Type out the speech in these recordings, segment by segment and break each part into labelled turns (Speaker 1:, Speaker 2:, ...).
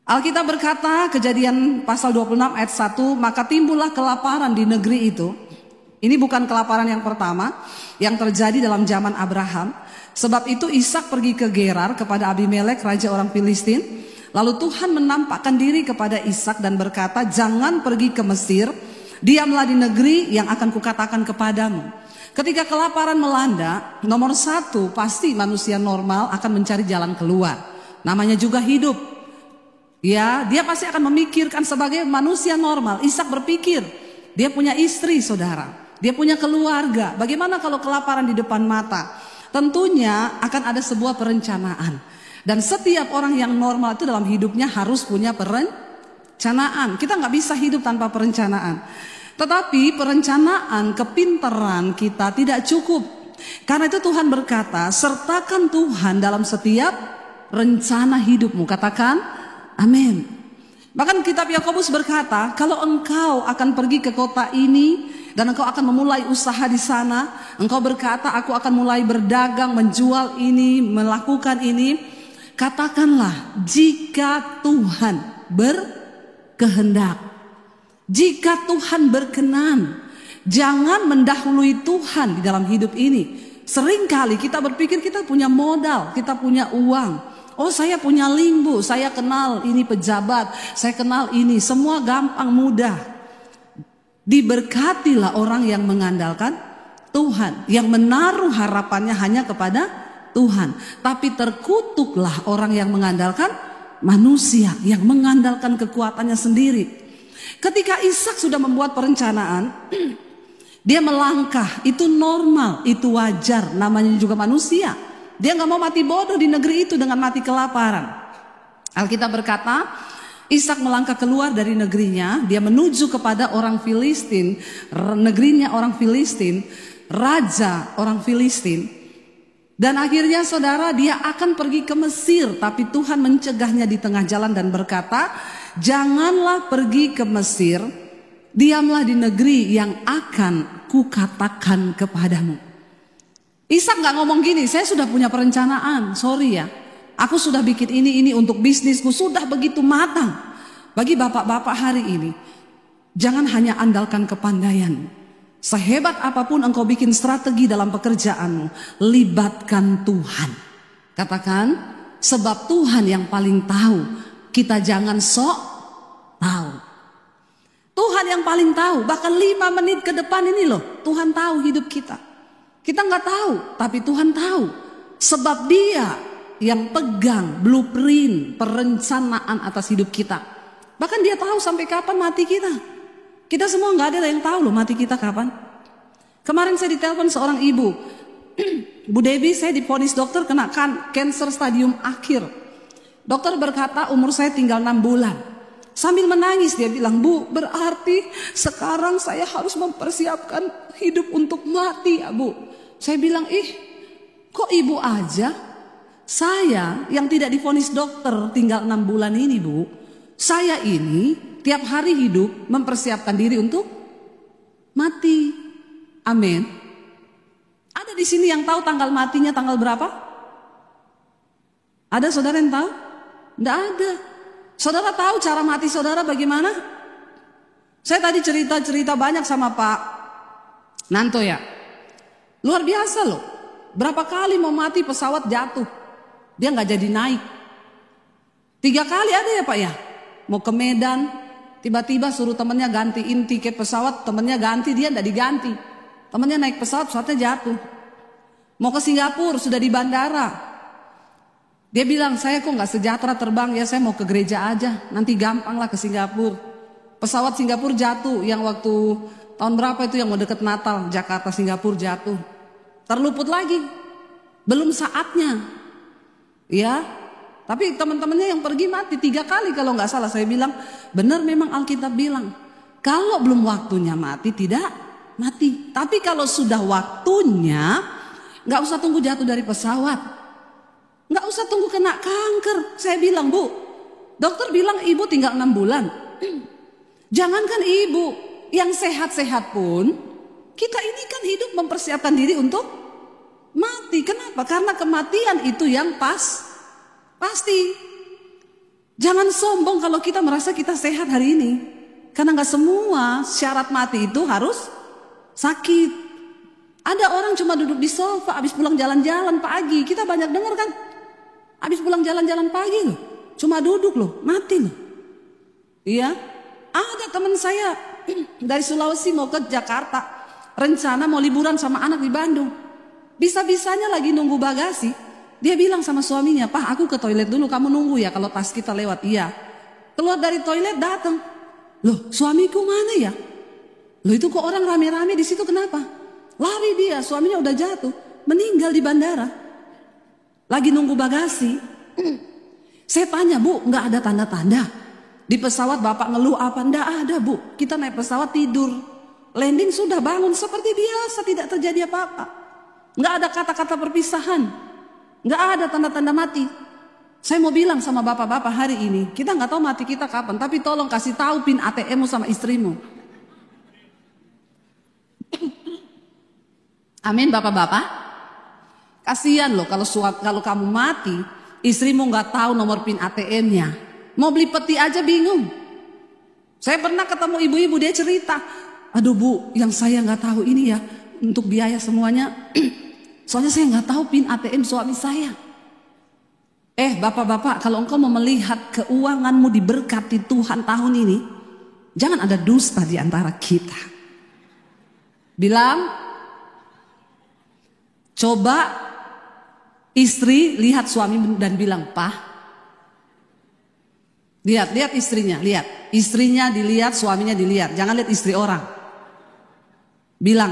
Speaker 1: Alkitab berkata, Kejadian pasal 26 ayat 1, maka timbullah kelaparan di negeri itu. Ini bukan kelaparan yang pertama yang terjadi dalam zaman Abraham. Sebab itu Ishak pergi ke Gerar kepada Abimelek, raja orang Filistin. Lalu Tuhan menampakkan diri kepada Ishak dan berkata, jangan pergi ke Mesir, diamlah di negeri yang akan kukatakan kepadamu. Ketika kelaparan melanda, nomor satu pasti manusia normal akan mencari jalan keluar. Namanya juga hidup. Ya, dia pasti akan memikirkan sebagai manusia normal. Ishak berpikir, dia punya istri, saudara. Dia punya keluarga. Bagaimana kalau kelaparan di depan mata? Tentunya akan ada sebuah perencanaan. Dan setiap orang yang normal itu dalam hidupnya harus punya perencanaan. Kita nggak bisa hidup tanpa perencanaan. Tetapi perencanaan, kepintaran kita tidak cukup. Karena itu Tuhan berkata, sertakan Tuhan dalam setiap rencana hidupmu. Katakan amin. Bahkan kitab Yakobus berkata, kalau engkau akan pergi ke kota ini dan engkau akan memulai usaha di sana, engkau berkata, aku akan mulai berdagang, menjual ini, melakukan ini, katakanlah, jika Tuhan berkehendak, jika Tuhan berkenan. Jangan mendahului Tuhan di dalam hidup ini. Seringkali kita berpikir kita punya modal, kita punya uang. Oh, saya punya limbu, saya kenal ini pejabat, saya kenal ini, semua gampang mudah. Diberkatilah orang yang mengandalkan Tuhan, yang menaruh harapannya hanya kepada Tuhan. Tapi terkutuklah orang yang mengandalkan manusia, yang mengandalkan kekuatannya sendiri. Ketika Ishak sudah membuat perencanaan, dia melangkah, itu normal, itu wajar, namanya juga manusia. Dia gak mau mati bodoh di negeri itu dengan mati kelaparan. Alkitab berkata, Ishak melangkah keluar dari negerinya. Dia menuju kepada orang Filistin, negerinya orang Filistin, raja orang Filistin. Dan akhirnya saudara, dia akan pergi ke Mesir. Tapi Tuhan mencegahnya di tengah jalan dan berkata, janganlah pergi ke Mesir, diamlah di negeri yang akan kukatakan kepadamu. Ishak gak ngomong gini, saya sudah punya perencanaan, sorry ya, aku sudah bikin ini untuk bisnisku, sudah begitu matang. Bagi bapak-bapak hari ini, jangan hanya andalkan kepandaian. Sehebat apapun engkau bikin strategi dalam pekerjaanmu, libatkan Tuhan. Katakan, sebab Tuhan yang paling tahu, kita jangan sok tahu. Tuhan yang paling tahu, bahkan 5 menit ke depan ini loh, Tuhan tahu hidup kita. Kita nggak tahu, tapi Tuhan tahu. Sebab Dia yang pegang blueprint perencanaan atas hidup kita. Bahkan Dia tahu sampai kapan mati kita. Kita semua nggak ada yang tahu loh mati kita kapan. Kemarin saya ditelepon seorang ibu, Bu Debbie, saya divonis dokter kena kanker stadium akhir. Dokter berkata umur saya tinggal 6 bulan. Sambil menangis dia bilang, Bu, berarti sekarang saya harus mempersiapkan hidup untuk mati ya Bu. Saya bilang, kok ibu aja? Saya yang tidak divonis dokter tinggal 6 bulan ini Bu, saya ini tiap hari hidup mempersiapkan diri untuk mati. Amin. Ada di sini yang tahu tanggal matinya tanggal berapa? Ada saudara yang tahu? Tidak ada. Saudara tahu cara mati saudara bagaimana? Saya tadi cerita banyak sama Pak Nanto ya. Luar biasa loh. Berapa kali mau mati pesawat jatuh, dia nggak jadi naik. 3 kali ada ya Pak ya. Mau ke Medan, tiba-tiba suruh temennya gantiin tiket pesawat, temennya ganti, dia nggak diganti. Temennya naik pesawat, pesawatnya jatuh. Mau ke Singapura, sudah di bandara. Dia bilang, saya kok nggak sejahtera terbang ya, saya mau ke gereja aja, nanti gampang lah ke Singapura. Pesawat Singapura jatuh, yang waktu tahun berapa itu yang mau deket Natal, Jakarta Singapura jatuh. Terluput lagi, belum saatnya. Ya, tapi teman-temannya yang pergi mati 3 kali kalau nggak salah. Saya bilang, benar memang Alkitab bilang, kalau belum waktunya mati tidak mati. Tapi kalau sudah waktunya, nggak usah tunggu jatuh dari pesawat. Nggak usah tunggu kena kanker. Saya bilang, Bu, dokter bilang ibu tinggal 6 bulan. Jangankan ibu, yang sehat-sehat pun, kita ini kan hidup mempersiapkan diri untuk mati. Kenapa? Karena kematian itu yang pasti. Jangan sombong kalau kita merasa kita sehat hari ini. Karena gak semua syarat mati itu harus sakit. Ada orang cuma duduk di sofa habis pulang jalan-jalan pagi. Kita banyak dengar kan? Habis pulang jalan-jalan pagi loh. Cuma duduk loh, mati loh. Iya, ada teman saya dari Sulawesi mau ke Jakarta. Rencana mau liburan sama anak di Bandung. Bisa-bisanya lagi nunggu bagasi. Dia bilang sama suaminya, "Pak, aku ke toilet dulu, kamu nunggu ya kalau tas kita lewat." Iya. Keluar dari toilet datang. "Loh, suamiku mana ya? Loh, itu kok orang rame-rame di situ, kenapa?" Lari dia, suaminya udah jatuh, meninggal di bandara. Lagi nunggu bagasi. Saya tanya, "Bu, nggak ada tanda-tanda di pesawat Bapak ngeluh apa?" "Nggak ada, Bu. Kita naik pesawat tidur. Landing sudah bangun seperti biasa, tidak terjadi apa-apa. Nggak ada kata-kata perpisahan. Nggak ada tanda-tanda mati." Saya mau bilang sama bapak-bapak hari ini, kita nggak tahu mati kita kapan, tapi tolong kasih tahu PIN ATM-mu sama istrimu. Amin, bapak-bapak. Kasihan loh kalau kamu mati, istrimu nggak tahu nomor PIN ATM-nya. Mau beli peti aja bingung. Saya pernah ketemu ibu-ibu, dia cerita, "Aduh Bu, yang saya nggak tahu ini ya untuk biaya semuanya. Soalnya saya nggak tahu PIN ATM suami saya." Bapak-bapak, kalau engkau mau melihat keuanganmu diberkati Tuhan tahun ini, jangan ada dusta di antara kita. Bilang, coba istri lihat suami dan bilang, "Pak," lihat istrinya, lihat istrinya dilihat, suaminya dilihat, jangan lihat istri orang. Bilang,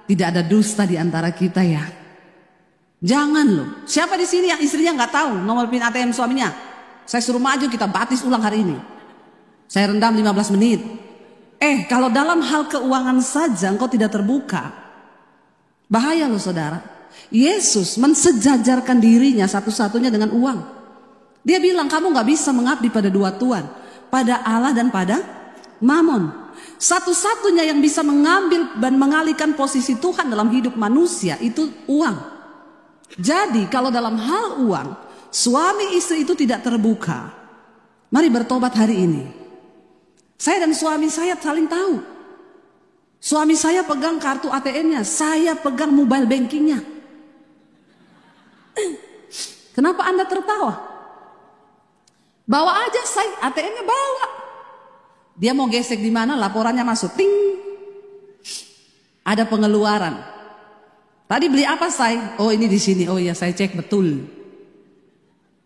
Speaker 1: "Tidak ada dusta di antara kita ya." Jangan loh. Siapa di sini yang istrinya nggak tahu nomor PIN ATM suaminya? Saya suruh maju, kita batis ulang hari ini. Saya rendam 15 menit. Kalau dalam hal keuangan saja engkau tidak terbuka, bahaya loh saudara. Yesus mensejajarkan dirinya satu-satunya dengan uang. Dia bilang, "Kamu nggak bisa mengabdi pada dua tuan, pada Allah dan pada Mamon." Satu-satunya yang bisa mengambil dan mengalihkan posisi Tuhan dalam hidup manusia itu uang. Jadi kalau dalam hal uang, suami istri itu tidak terbuka. Mari bertobat hari ini. Saya dan suami saya saling tahu. Suami saya pegang kartu ATM-nya, saya pegang mobile banking-nya. Kenapa Anda tertawa? Bawa aja saya, ATM-nya bawa. Dia mau gesek di mana, laporannya masuk, ting. Ada pengeluaran. Tadi beli apa saya? Oh ini di sini. Oh ya saya cek betul.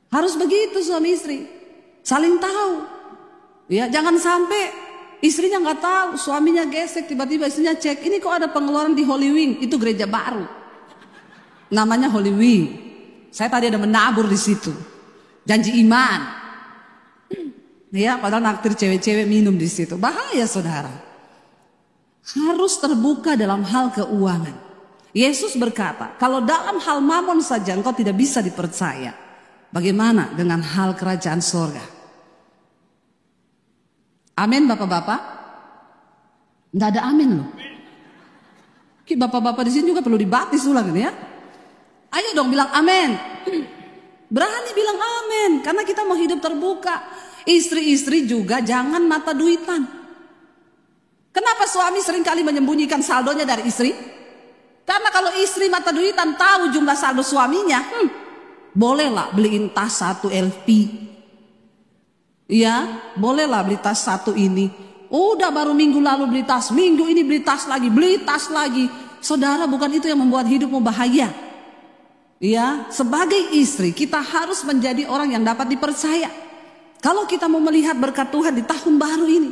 Speaker 1: Harus begitu suami istri, saling tahu. Ya jangan sampai istrinya nggak tahu, suaminya gesek, tiba-tiba istrinya cek, "Ini kok ada pengeluaran di Holy Wing?" Itu gereja baru, namanya Holy Wing. Saya tadi ada menabur di situ, janji iman. Ya padahal naktir cewek-cewek minum di situ. Bahaya saudara. Harus terbuka dalam hal keuangan. Yesus berkata, kalau dalam hal mamon saja engkau tidak bisa dipercaya, bagaimana dengan hal kerajaan sorga? Amin bapak-bapak? Nggak ada amin loh. Bapak-bapak di sini juga perlu dibatis ulang ya. Ayo dong bilang amin. Berani bilang amin, karena kita mau hidup terbuka. Istri-istri juga jangan mata duitan. Kenapa suami seringkali menyembunyikan saldonya dari istri? Karena kalau istri mata duitan tahu jumlah saldo suaminya, bolehlah beliin tas 1 LV. Ya, bolehlah beli tas 1 ini. Udah baru minggu lalu beli tas, minggu ini beli tas lagi. Saudara, bukan itu yang membuat hidupmu bahagia. Ya, sebagai istri kita harus menjadi orang yang dapat dipercaya. Kalau kita mau melihat berkat Tuhan di tahun baru ini,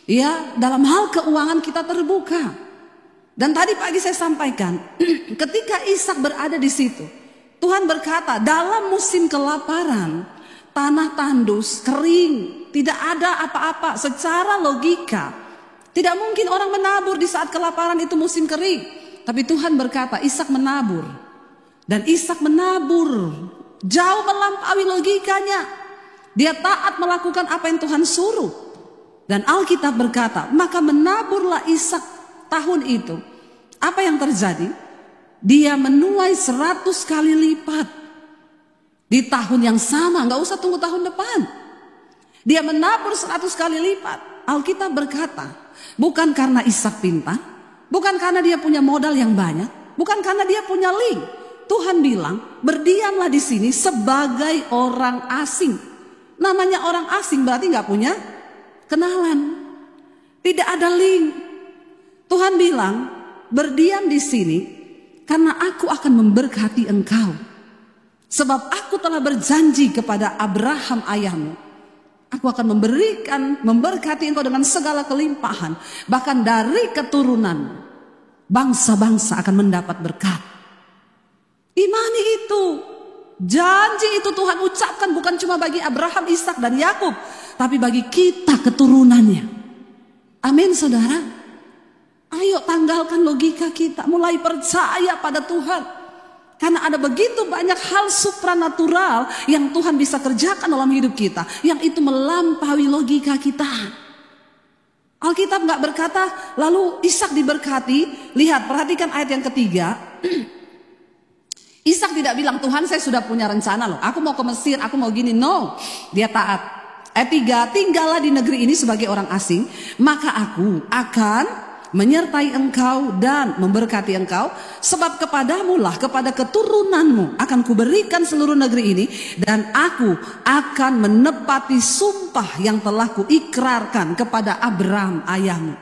Speaker 1: ya, dalam hal keuangan kita terbuka. Dan tadi pagi saya sampaikan, ketika Ishak berada di situ, Tuhan berkata, dalam musim kelaparan, tanah tandus, kering, tidak ada apa-apa. Secara logika, tidak mungkin orang menabur di saat kelaparan itu musim kering. Tapi Tuhan berkata, Ishak menabur. Dan Ishak menabur, jauh melampaui logikanya. Dia taat melakukan apa yang Tuhan suruh. Dan Alkitab berkata, maka menaburlah Ishak tahun itu. Apa yang terjadi? Dia menuai 100 kali lipat di tahun yang sama. Gak usah tunggu tahun depan. Dia menabur 100 kali lipat. Alkitab berkata, bukan karena Ishak pintar, bukan karena dia punya modal yang banyak, bukan karena dia punya link. Tuhan bilang, berdiamlah di sini sebagai orang asing. Namanya orang asing berarti gak punya kenalan, tidak ada link. Tuhan bilang, berdiam di sini karena aku akan memberkati engkau. Sebab aku telah berjanji kepada Abraham ayahmu, aku akan memberkati engkau dengan segala kelimpahan. Bahkan dari keturunan bangsa-bangsa akan mendapat berkat. Imani itu. Janji itu Tuhan ucapkan bukan cuma bagi Abraham, Ishak dan Yakub, tapi bagi kita keturunannya. Amin saudara. Ayo tanggalkan logika kita, mulai percaya pada Tuhan. Karena ada begitu banyak hal supranatural yang Tuhan bisa kerjakan dalam hidup kita, yang itu melampaui logika kita. Alkitab gak berkata lalu Ishak diberkati. Lihat, perhatikan ayat yang ketiga. Ishak tidak bilang, Tuhan saya sudah punya rencana loh, aku mau ke Mesir, aku mau gini. No, dia taat. Ayat 3, tinggallah di negeri ini sebagai orang asing, maka aku akan menyertai engkau dan memberkati engkau, sebab kepadamu lah, kepada keturunanmu akan kuberikan seluruh negeri ini, dan aku akan menepati sumpah yang telah kuikrarkan kepada Abraham ayahmu.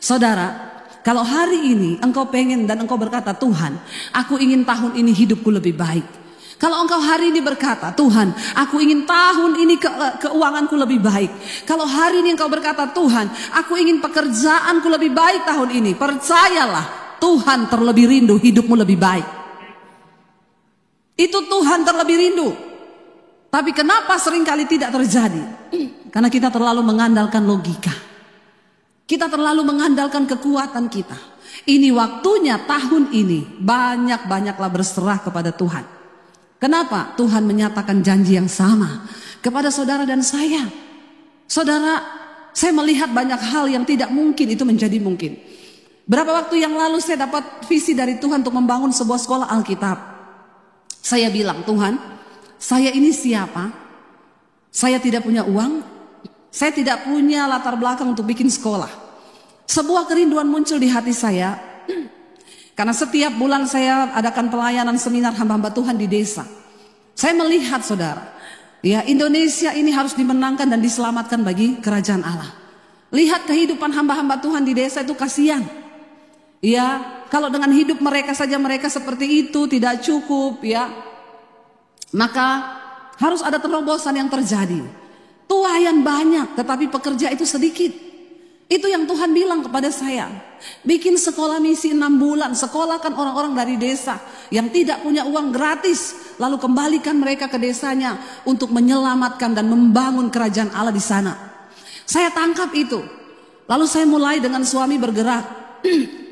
Speaker 1: Saudara, kalau hari ini engkau pengen dan engkau berkata, Tuhan, aku ingin tahun ini hidupku lebih baik. Kalau engkau hari ini berkata, Tuhan, aku ingin tahun ini keuanganku lebih baik. Kalau hari ini engkau berkata, Tuhan, aku ingin pekerjaanku lebih baik tahun ini. Percayalah, Tuhan terlebih rindu hidupmu lebih baik. Itu Tuhan terlebih rindu. Tapi kenapa seringkali tidak terjadi? Karena kita terlalu mengandalkan logika. Kita terlalu mengandalkan kekuatan kita. Ini waktunya tahun ini banyak-banyaklah berserah kepada Tuhan. Kenapa? Tuhan menyatakan janji yang sama kepada saudara dan saya. Saudara, saya melihat banyak hal yang tidak mungkin itu menjadi mungkin. Berapa waktu yang lalu saya dapat visi dari Tuhan untuk membangun sebuah sekolah Alkitab. Saya bilang, Tuhan, saya ini siapa? Saya tidak punya uang, saya tidak punya latar belakang untuk bikin sekolah. Sebuah kerinduan muncul di hati saya. Karena setiap bulan saya adakan pelayanan seminar hamba-hamba Tuhan di desa. Saya melihat saudara, ya Indonesia ini harus dimenangkan dan diselamatkan bagi kerajaan Allah. Lihat kehidupan hamba-hamba Tuhan di desa itu kasihan. Ya, kalau dengan hidup mereka saja mereka seperti itu tidak cukup ya. Maka harus ada terobosan yang terjadi. Tuayan banyak tetapi pekerja itu sedikit. Itu yang Tuhan bilang kepada saya. Bikin sekolah misi 6 bulan. Sekolahkan orang-orang dari desa yang tidak punya uang gratis. Lalu kembalikan mereka ke desanya untuk menyelamatkan dan membangun kerajaan Allah di sana. Saya tangkap itu. Lalu saya mulai dengan suami bergerak.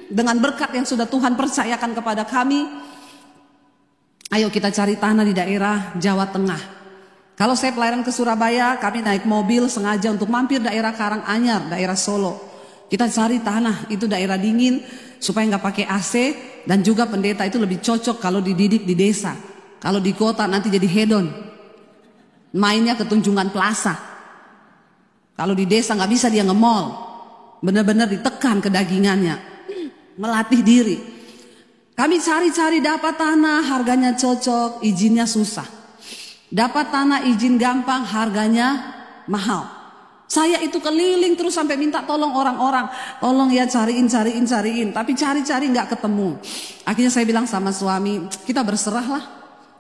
Speaker 1: Dengan berkat yang sudah Tuhan percayakan kepada kami. Ayo kita cari tanah di daerah Jawa Tengah. Kalau saya pelayanan ke Surabaya, kami naik mobil sengaja untuk mampir daerah Karanganyar, daerah Solo. Kita cari tanah, itu daerah dingin, supaya nggak pakai AC, dan juga pendeta itu lebih cocok kalau dididik di desa. Kalau di kota nanti jadi hedon, mainnya ke Tunjungan Plaza. Kalau di desa nggak bisa dia nge-mall, benar-benar ditekan kedagingannya, melatih diri. Kami cari-cari dapat tanah, harganya cocok, izinnya susah. Dapat tanah izin gampang, harganya mahal. Saya itu keliling terus sampai minta tolong orang-orang. Tolong ya cariin. Tapi cari-cari gak ketemu. Akhirnya saya bilang sama suami, kita berserahlah.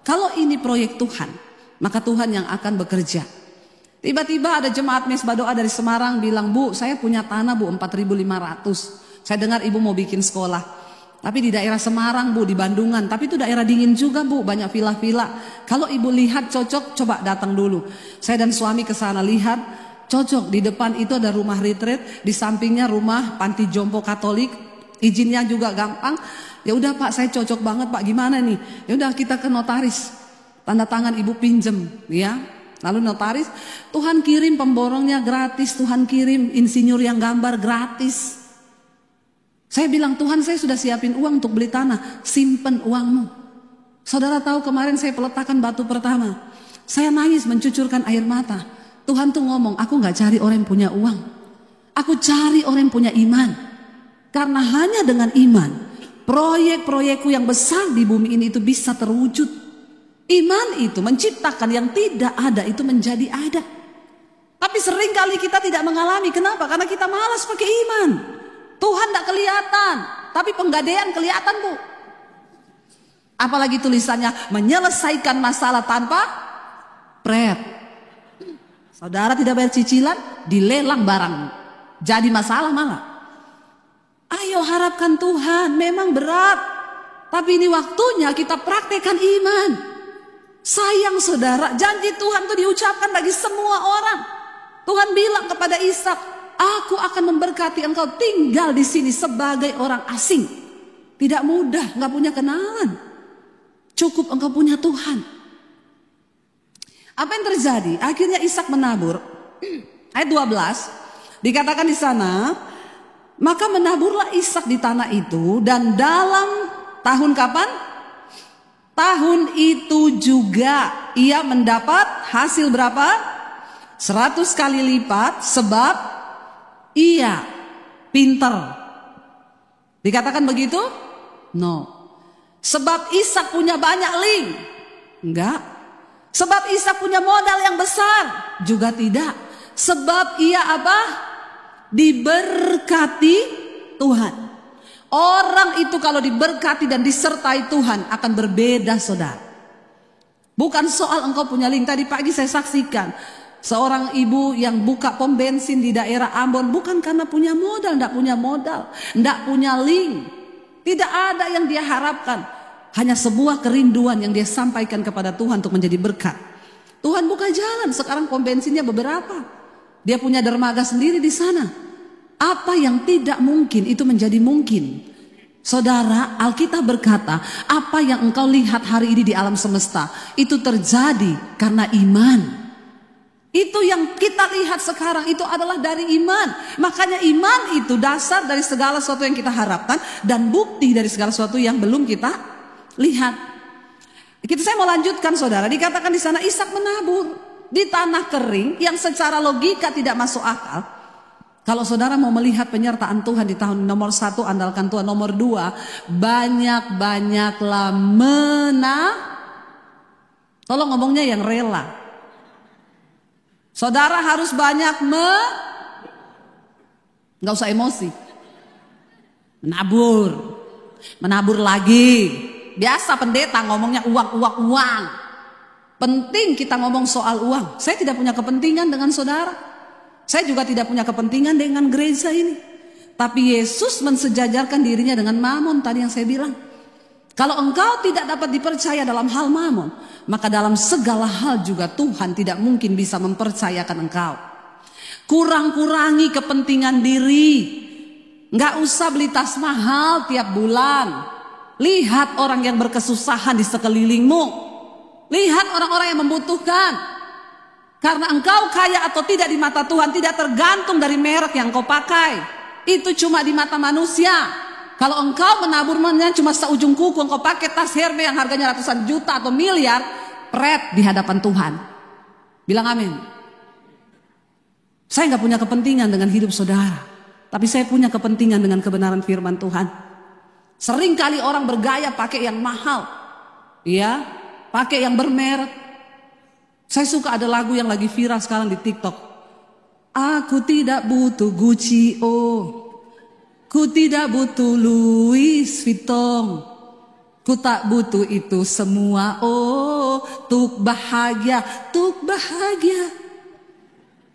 Speaker 1: Kalau ini proyek Tuhan, maka Tuhan yang akan bekerja. Tiba-tiba ada jemaat Mesbah Doa dari Semarang bilang, Bu, saya punya tanah Bu 4.500. Saya dengar ibu mau bikin sekolah. Tapi di daerah Semarang Bu, di Bandungan. Tapi itu daerah dingin juga Bu, banyak villa-villa. Kalau ibu lihat cocok, coba datang dulu. Saya dan suami ke sana lihat, cocok. Di depan itu ada rumah retreat, di sampingnya rumah panti jompo Katolik. Izinnya juga gampang. Ya udah Pak, saya cocok banget Pak. Gimana nih? Ya udah kita ke notaris. Tanda tangan ibu pinjem, ya. Lalu notaris, Tuhan kirim pemborongnya gratis, Tuhan kirim insinyur yang gambar gratis. Saya bilang, Tuhan saya sudah siapin uang untuk beli tanah, simpen uangmu. Saudara tahu kemarin saya peletakan batu pertama. Saya nangis mencucurkan air mata. Tuhan tuh ngomong, aku gak cari orang yang punya uang. Aku cari orang yang punya iman. Karena hanya dengan iman, proyek-proyekku yang besar di bumi ini itu bisa terwujud. Iman itu menciptakan yang tidak ada itu menjadi ada. Tapi seringkali kita tidak mengalami. Kenapa? Karena kita malas pakai iman. Tuhan tidak kelihatan, tapi penggadaian kelihatan, Bu. Apalagi tulisannya menyelesaikan masalah tanpa pret. Saudara tidak bayar cicilan, dilelang barang. Jadi masalah malah. Ayo harapkan Tuhan, memang berat. Tapi ini waktunya kita praktekkan iman. Sayang saudara, janji Tuhan itu diucapkan bagi semua orang. Tuhan bilang kepada Ishak, aku akan memberkati engkau tinggal di sini sebagai orang asing. Tidak mudah, gak punya kenalan. Cukup engkau punya Tuhan. Apa yang terjadi? Akhirnya Ishak menabur. Ayat 12 dikatakan di sana, maka menaburlah Ishak di tanah itu, dan dalam tahun kapan? Tahun itu juga ia mendapat hasil berapa? 100 kali lipat, sebab ia pintar. Dikatakan begitu? No. Sebab Ishak punya banyak link? Enggak. Sebab Ishak punya modal yang besar? Juga tidak. Sebab ia apa? Diberkati Tuhan. Orang itu kalau diberkati dan disertai Tuhan akan berbeda, saudara. Bukan soal engkau punya link. Tadi pagi saya saksikan seorang ibu yang buka pom bensin di daerah Ambon. Bukan karena punya modal, tidak punya modal, tidak punya link. Tidak ada yang dia harapkan. Hanya sebuah kerinduan yang dia sampaikan kepada Tuhan untuk menjadi berkat. Tuhan buka jalan, sekarang pom bensinnya beberapa. Dia punya dermaga sendiri di sana. Apa yang tidak mungkin itu menjadi mungkin. Saudara, Alkitab berkata, apa yang engkau lihat hari ini di alam semesta, itu terjadi karena iman. Itu yang kita lihat sekarang itu adalah dari iman. Makanya iman itu dasar dari segala sesuatu yang kita harapkan, dan bukti dari segala sesuatu yang belum kita lihat. Saya mau lanjutkan, saudara. Dikatakan di sana Ishak menabur di tanah kering yang secara logika tidak masuk akal. Kalau saudara mau melihat penyertaan Tuhan di tahun nomor 1, andalkan Tuhan. Nomor 2, banyak-banyaklah tolong ngomongnya yang rela. Saudara harus banyak nggak usah emosi. Menabur lagi. Biasa pendeta ngomongnya uang. Penting kita ngomong soal uang. Saya tidak punya kepentingan dengan saudara. Saya juga tidak punya kepentingan dengan gereja ini. Tapi Yesus mensejajarkan dirinya dengan mamon tadi yang saya bilang. Kalau engkau tidak dapat dipercaya dalam hal mamon, maka dalam segala hal juga Tuhan tidak mungkin bisa mempercayakan engkau. Kurangi kepentingan diri. Nggak usah beli tas mahal tiap bulan. Lihat orang yang berkesusahan di sekelilingmu. Lihat orang-orang yang membutuhkan. Karena engkau kaya atau tidak di mata Tuhan tidak tergantung dari merek yang kau pakai. Itu cuma di mata manusia. Kalau engkau menaburnya cuma seujung kuku, engkau pakai tas Hermes yang harganya ratusan juta atau miliar, pret di hadapan Tuhan. Bilang amin. Saya nggak punya kepentingan dengan hidup saudara, tapi saya punya kepentingan dengan kebenaran firman Tuhan. Sering kali orang bergaya pakai yang mahal, ya, pakai yang bermerek. Saya suka ada lagu yang lagi viral sekarang di TikTok. Aku tidak butuh Gucci, ku tidak butuh Louis Vuitton, ku tak butuh itu semua, tuk bahagia.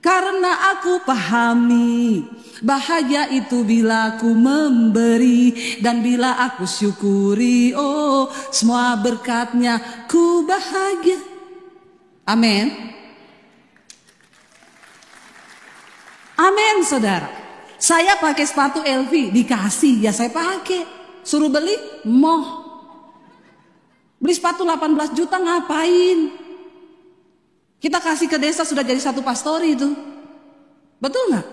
Speaker 1: Karena aku pahami, bahagia itu bila aku memberi, dan bila aku syukuri, semua berkatnya ku bahagia. Amin. Amin, saudara. Saya pakai sepatu LV, dikasih, ya saya pakai. Suruh beli, beli sepatu 18 juta ngapain? Kita kasih ke desa sudah jadi satu pastori itu. Betul gak?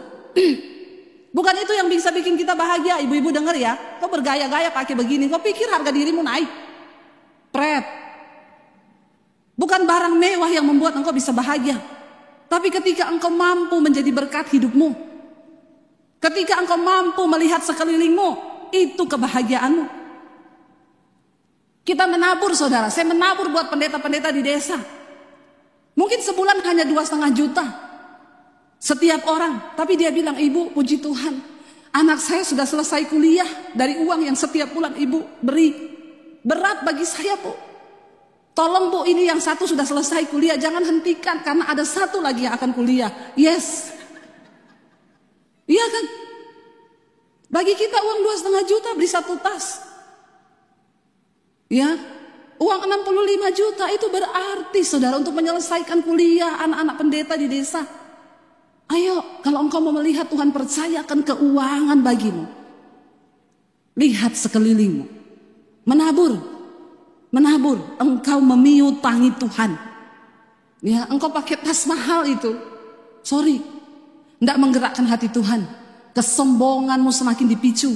Speaker 1: Bukan itu yang bisa bikin kita bahagia. Ibu-ibu dengar ya, kau bergaya-gaya pakai begini, kau pikir harga dirimu naik? Pret. Bukan barang mewah yang membuat engkau bisa bahagia. Tapi ketika engkau mampu menjadi berkat hidupmu, ketika engkau mampu melihat sekelilingmu, itu kebahagiaanmu. Kita menabur saudara, saya menabur buat pendeta-pendeta di desa. Mungkin sebulan hanya 2,5 juta setiap orang. Tapi dia bilang, ibu puji Tuhan, anak saya sudah selesai kuliah dari uang yang setiap bulan ibu beri. Berat bagi saya bu. Tolong bu, ini yang satu sudah selesai kuliah, jangan hentikan karena ada satu lagi yang akan kuliah. Yes. Iya kan? Bagi kita uang 2,5 juta beli satu tas. Ya, uang 65 juta itu berarti saudara untuk menyelesaikan kuliah anak-anak pendeta di desa. Ayo, kalau engkau mau melihat Tuhan percayakan keuangan bagimu, lihat sekelilingmu, menabur, engkau memiutangi Tuhan. Ya, engkau pakai tas mahal itu, sorry, tidak menggerakkan hati Tuhan. Kesombonganmu semakin dipicu.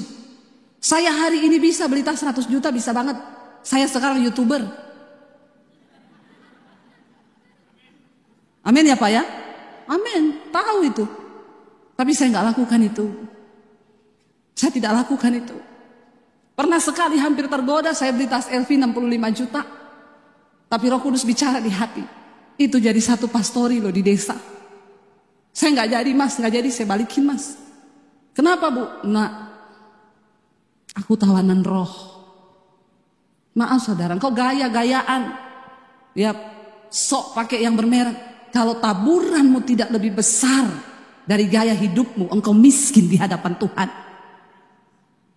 Speaker 1: Saya hari ini bisa beli tas 100 juta, bisa banget. Saya sekarang YouTuber. Amin ya Pak ya? Amin, tahu itu. Tapi saya nggak lakukan itu. Saya tidak lakukan itu. Pernah sekali hampir tergoda saya beli tas LV 65 juta. Tapi Roh Kudus bicara di hati. Itu jadi satu pastori loh di desa. Saya nggak jadi mas, nggak jadi, saya balikin mas. Kenapa bu? Nah, aku tawanan roh. Maaf saudara, engkau gaya-gayaan, ya sok pakai yang bermerek. Kalau taburanmu tidak lebih besar dari gaya hidupmu, engkau miskin di hadapan Tuhan.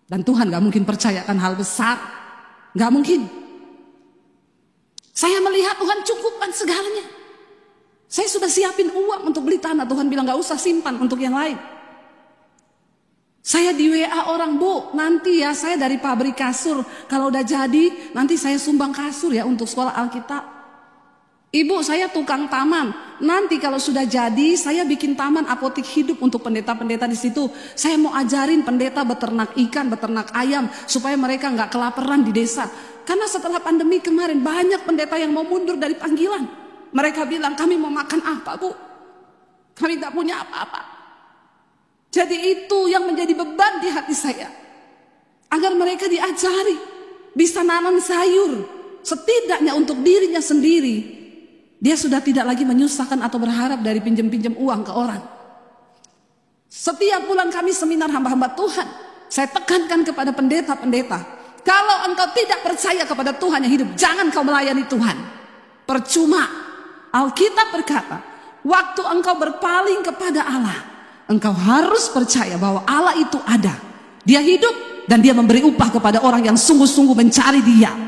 Speaker 1: Dan Tuhan gak mungkin percayakan hal besar, gak mungkin. Saya melihat Tuhan cukupkan segalanya. Saya sudah siapin uang untuk beli tanah, Tuhan bilang gak usah simpan untuk yang lain. Saya di WA orang, bu, nanti ya saya dari pabrik kasur. Kalau udah jadi, nanti saya sumbang kasur ya untuk sekolah Alkitab. Ibu, saya tukang taman. Nanti kalau sudah jadi, saya bikin taman apotik hidup untuk pendeta-pendeta di situ. Saya mau ajarin pendeta beternak ikan, beternak ayam, supaya mereka nggak kelaparan di desa. Karena setelah pandemi kemarin, banyak pendeta yang mau mundur dari panggilan. Mereka bilang, kami mau makan apa, bu? Kami nggak punya apa-apa. Jadi itu yang menjadi beban di hati saya. Agar mereka diajari bisa nanam sayur. Setidaknya untuk dirinya sendiri. Dia sudah tidak lagi menyusahkan atau berharap dari pinjam-pinjam uang ke orang. Setiap bulan kami seminar hamba-hamba Tuhan. Saya tekankan kepada pendeta-pendeta. Kalau engkau tidak percaya kepada Tuhan yang hidup, jangan kau melayani Tuhan. Percuma. Alkitab berkata, waktu engkau berpaling kepada Allah, engkau harus percaya bahwa Allah itu ada. Dia hidup dan dia memberi upah kepada orang yang sungguh-sungguh mencari dia.